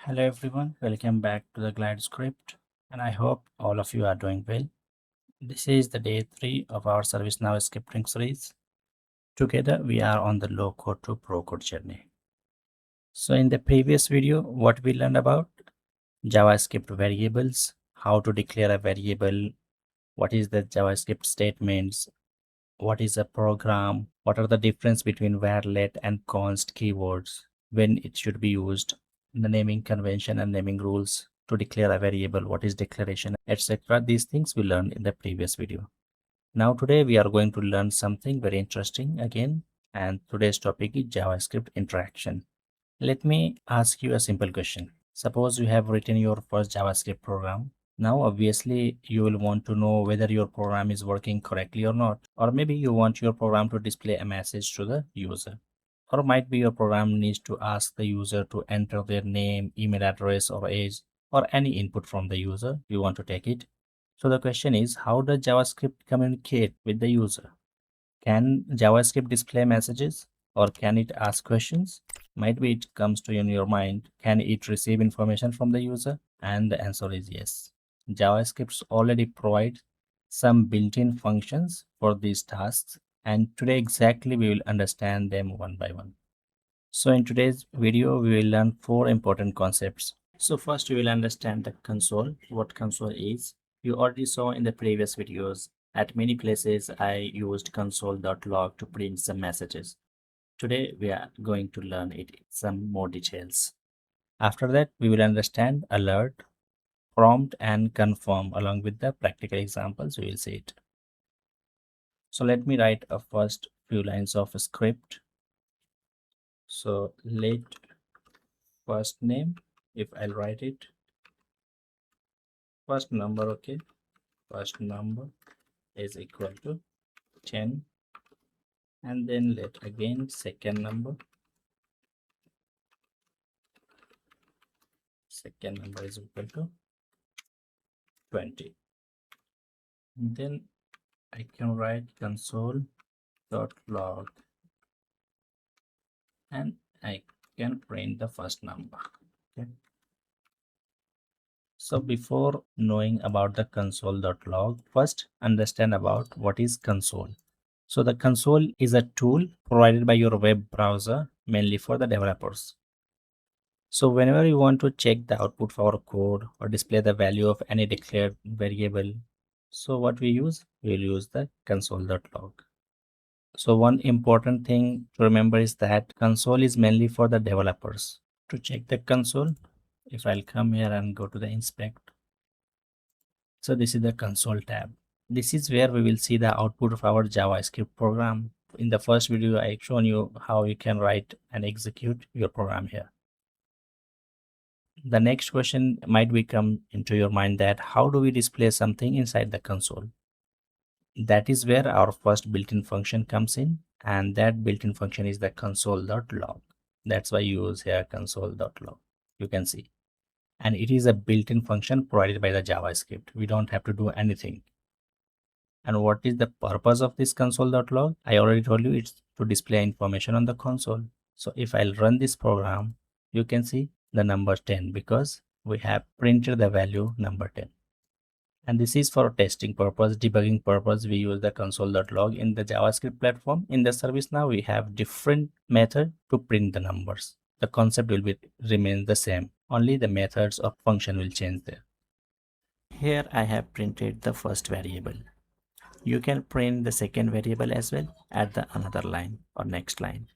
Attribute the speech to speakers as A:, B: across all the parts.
A: Hello everyone, welcome back to the GlideScript, and I hope all of you are doing well. This is the day 3 of our ServiceNow Scripting Series. Together we are on the low code to pro code journey. So in the previous video, what we learned about JavaScript variables, how to declare a variable, what is the JavaScript statements, what is a program, what are the difference between varlet and const keywords, when it should be used, the naming convention and naming rules to declare a variable, what is declaration, etc. These things we learned in the previous video. Now today we are going to learn something very interesting again, and today's topic is JavaScript interaction. Let me ask you a simple question. Suppose you have written your first JavaScript program. Now, obviously, you will want to know whether your program is working correctly or not. Or maybe you want your program to display a message to the user. Or might be your program needs to ask the user to enter their name, email address, or age, or any input from the user. You want to take it. So the question is, how does JavaScript communicate with the user? Can JavaScript display messages or can it ask questions? Might be it comes to in your mind. Can it receive information from the user? And the answer is yes. JavaScript already provides some built-in functions for these tasks, and today exactly we will understand them one by one. So in today's video, we will learn 4 important concepts. So first we will understand the console, what console is. You already saw in the previous videos. At many places, I used console.log to print some messages. Today, we are going to learn it in some more details. After that, we will understand alert, prompt, and confirm along with the practical examples. We will see it. So let me write a first few lines of a script. So let first name, if I'll write it, first number, okay, first number is equal to 10, and then let again second number is equal to 20. And then I can write console.log and I can print the first number. Okay. So before knowing about the console.log, first understand about what is console. So the console is a tool provided by your web browser mainly for the developers. So whenever you want to check the output for our code or display the value of any declared variable, so what we use? We'll use the console.log. So one important thing to remember is that console is mainly for the developers. To check the console, if I'll come here and go to the inspect, so this is the console tab. This is where we will see the output of our JavaScript program. In the first video, I shown you how you can write and execute your program here. The next question might be come into your mind that how do we display something inside the console? That is where our first built-in function comes in, and that built-in function is the console.log. That's why you use here console.log. You can see. And it is a built-in function provided by the JavaScript. We don't have to do anything. And what is the purpose of this console.log? I already told you it's to display information on the console. So if I'll run this program, you can see the number 10 because we have printed the value number 10. And this is for testing purpose, debugging purpose. We use the console.log in the JavaScript platform. In the ServiceNow, we have different method to print the numbers. The concept will remain the same. Only the methods of function will change there. Here I have printed the first variable. You can print the second variable as well at the another line or next line.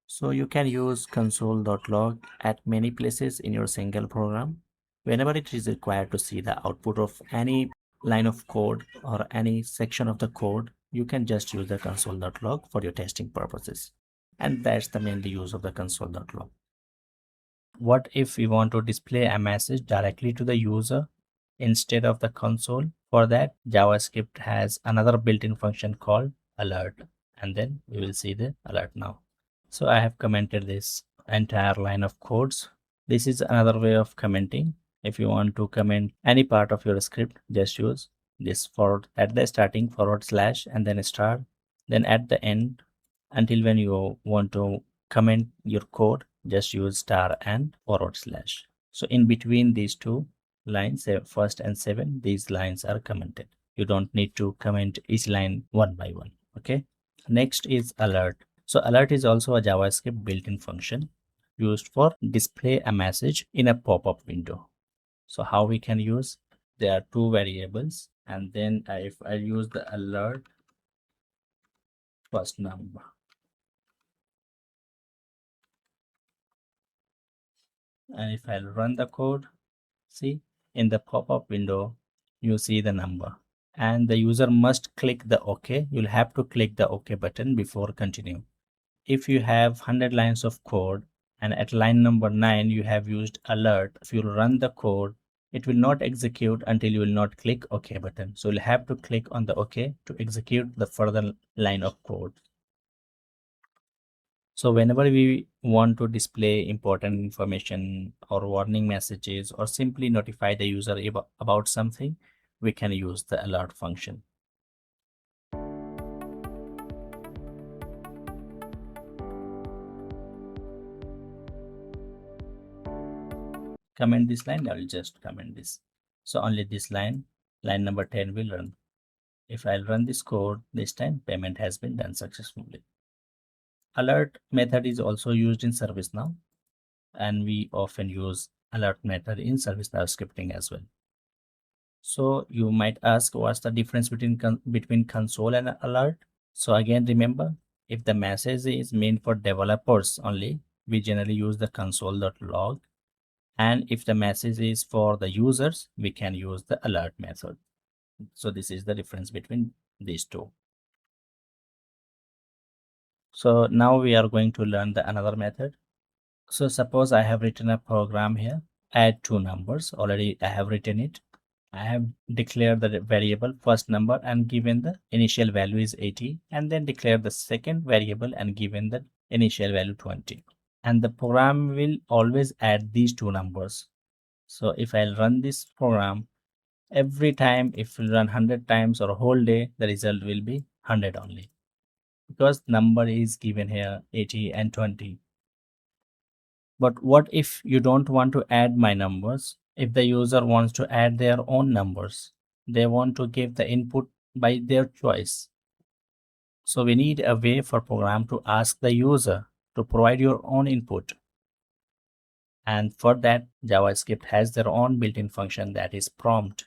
A: So you can use console.log at many places in your single program. Whenever it is required to see the output of any line of code or any section of the code, you can just use the console.log for your testing purposes. And that's the main use of the console.log. What if we want to display a message directly to the user instead of the console? For that, JavaScript has another built-in function called alert, and then we will see the alert now. So I have commented this entire line of codes. This is another way of commenting. If you want to comment any part of your script, just use this forward at the starting / and then start, then at the end until when you want to comment your code, just use star and /. So in between these two lines, first and 7, these lines are commented. You don't need to comment each line one by one. Okay. Next is alert. So alert is also a JavaScript built-in function used for display a message in a pop-up window. So how we can use? There are two variables, and then if I use the alert first number, and if I run the code, see in the pop-up window you see the number, and the user must click the OK. You'll have to click the OK button before continue. If you have 100 lines of code and at line number 9 you have used alert, if you run the code, it will not execute until you will not click OK button. So you'll have to click on the OK to execute the further line of code. So whenever we want to display important information or warning messages or simply notify the user about something, we can use the alert function. Comment this line, I will just comment this. So only this line number 10 will run. If I'll run this code, this time payment has been done successfully. Alert method is also used in ServiceNow, and we often use alert method in ServiceNow scripting as well. So you might ask, what's the difference between console and alert? So again, remember, if the message is meant for developers only, we generally use the console.log. And if the message is for the users, we can use the alert method. So this is the difference between these two. So now we are going to learn the another method. So suppose I have written a program here, add two numbers. Already I have written it. I have declared the variable first number and given the initial value is 80, and then declare the second variable and given the initial value 20. And the program will always add these two numbers. So if I run this program, every time if we run 100 times or a whole day, the result will be 100 only, because number is given here 80 and 20. But what if you don't want to add my numbers? If the user wants to add their own numbers, they want to give the input by their choice. So we need a way for program to ask the user to provide your own input. And for that, JavaScript has their own built-in function, that is prompt.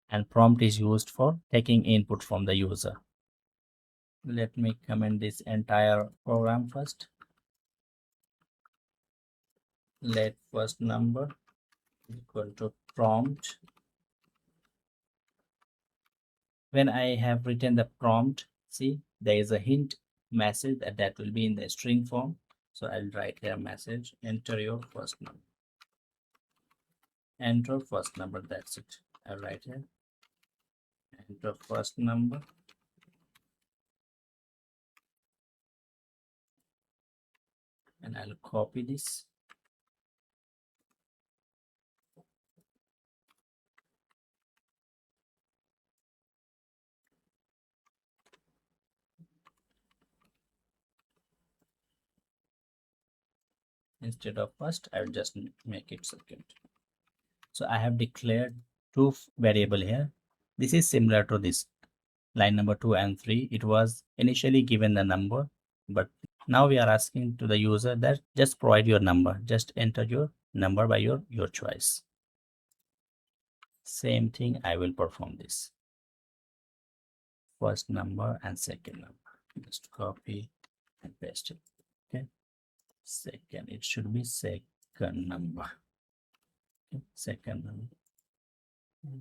A: And prompt is used for taking input from the user. Let me comment this entire program first. Let first number equal to prompt. When I have written the prompt, see there is a hint message that will be in the string form. So I'll write here message, enter your first number. Enter first number, that's it. I'll write here enter first number. And I'll copy this. Instead of first, I will just make it second. So I have declared two variable here. This is similar to this line number 2 and 3. It was initially given the number, but now we are asking to the user that just provide your number, just enter your number by your choice. Same thing, I will perform this. First number and second number. Just copy and paste it. Okay. Second, it should be second number. Okay. Second number.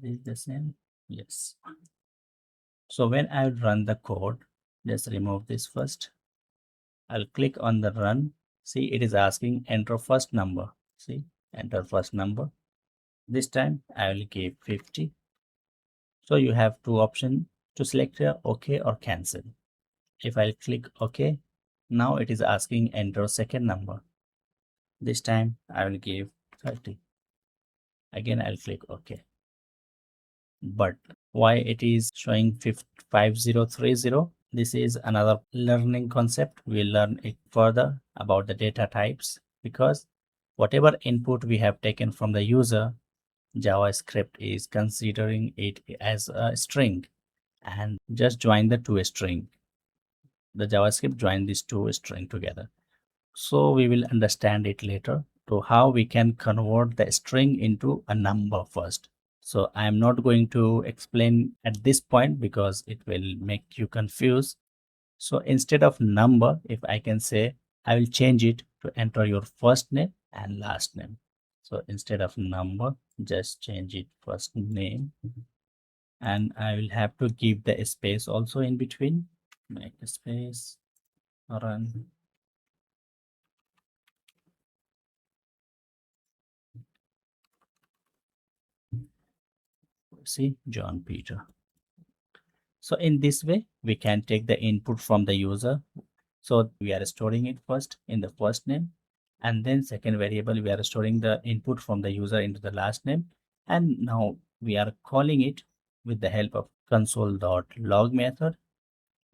A: Is the same? Yes. So when I run the code, just remove this first. I'll click on the run. See, it is asking enter first number. See, enter first number. This time I will give 50. So you have two options to select here, OK or cancel. If I click OK, now it is asking enter second number. This time I will give 30. Again, I'll click OK. But why it is showing 5030? This is another learning concept. We'll learn it further about the data types, because Whatever input we have taken from the user, JavaScript is considering it as a string and just join the two string. The JavaScript join these two string together. So we will understand it later to how we can convert the string into a number first. So I am not going to explain at this point because it will make you confused. So instead of number, if I can say, I will change it to enter your first name and last name. So instead of number, just change it first name. And I will have to give the space also in between. Make a space, run. See, John Peter. So in this way, we can take the input from the user. So we are storing it first in the first name, and then second variable, we are storing the input from the user into the last name. And now we are calling it with the help of console.log method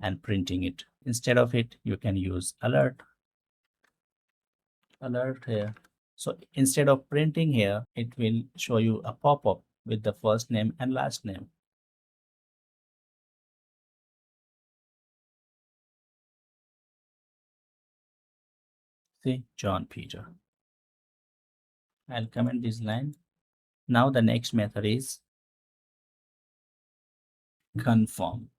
A: and printing it. Instead of it, you can use alert here. So instead of printing here, it will show you a pop-up with the first name and last name. See, John Peter. I'll comment this line. Now the next method is confirm.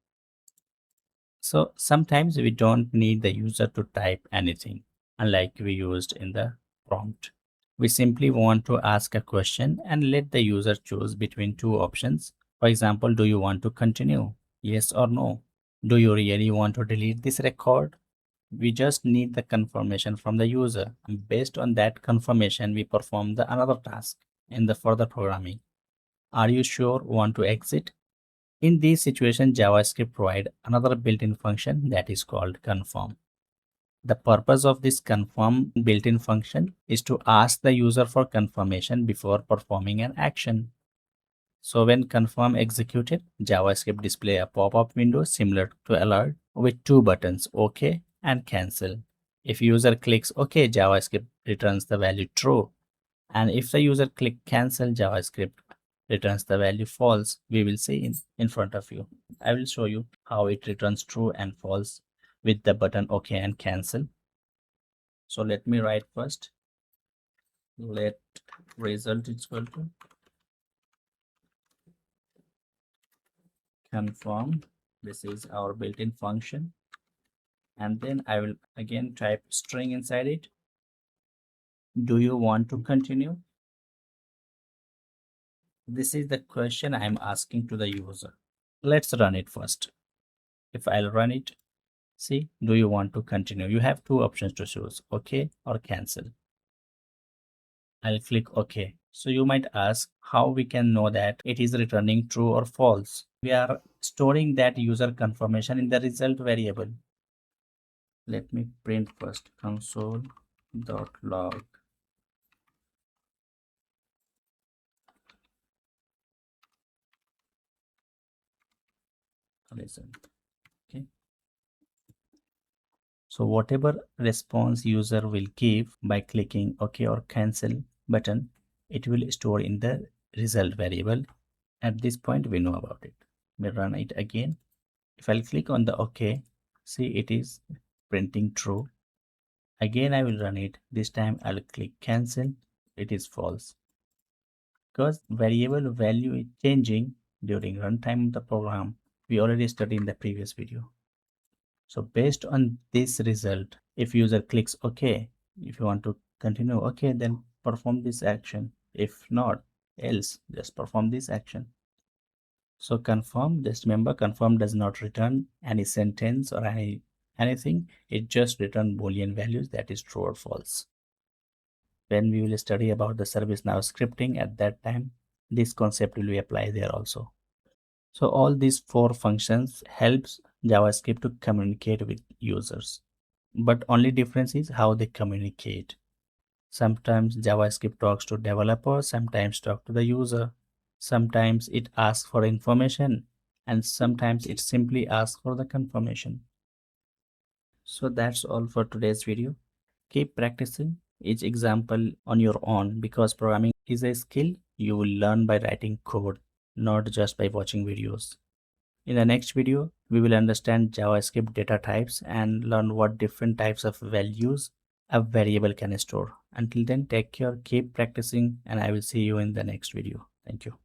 A: So sometimes we don't need the user to type anything, unlike we used in the prompt. We simply want to ask a question and let the user choose between two options. For example, do you want to continue? Yes or no? Do you really want to delete this record? We just need the confirmation from the user. And based on that confirmation, we perform the another task in the further programming. Are you sure want to exit? In this situation, JavaScript provides another built-in function that is called confirm. The purpose of this confirm built-in function is to ask the user for confirmation before performing an action. So when confirm executed, JavaScript display a pop-up window similar to alert with two buttons, OK and cancel. If user clicks OK, JavaScript returns the value true. And if the user click cancel, JavaScript returns the value false. We will see in front of you. I will show you how it returns true and false with the button OK and cancel. So let me write first. Let result is equal to confirm. This is our built-in function. And then I will again type string inside it. Do you want to continue? This is the question I'm asking to the user. Let's run it first. If I'll run it, see, do you want to continue? You have two options to choose, OK or cancel. I'll click OK. So you might ask how we can know that it is returning true or false. We are storing that user confirmation in the result variable. Let me print first console.log. Result. Okay. So whatever response user will give by clicking OK or cancel button, it will store in the result variable. At this point, we know about it. We run it again. If I'll click on the OK, see it is printing true. Again, I will run it. This time I'll click cancel. It is false. Because variable value is changing during runtime of the program. We already studied in the previous video. So based on this result, if user clicks OK, if you want to continue, OK, then perform this action. If not, else just perform this action. So confirm, just remember confirm does not return any sentence or anything. It just return Boolean values, that is true or false. When we will study about the ServiceNow scripting, at that time, this concept will be applied there also. So all these four functions helps JavaScript to communicate with users. But only difference is how they communicate. Sometimes JavaScript talks to developers, sometimes talk to the user. Sometimes it asks for information and sometimes it simply asks for the confirmation. So that's all for today's video. Keep practicing each example on your own, because programming is a skill you will learn by writing code, not just by watching videos. In the next video, we will understand JavaScript data types and learn what different types of values a variable can store. Until then, take care, keep practicing, and I will see you in the next video. Thank you.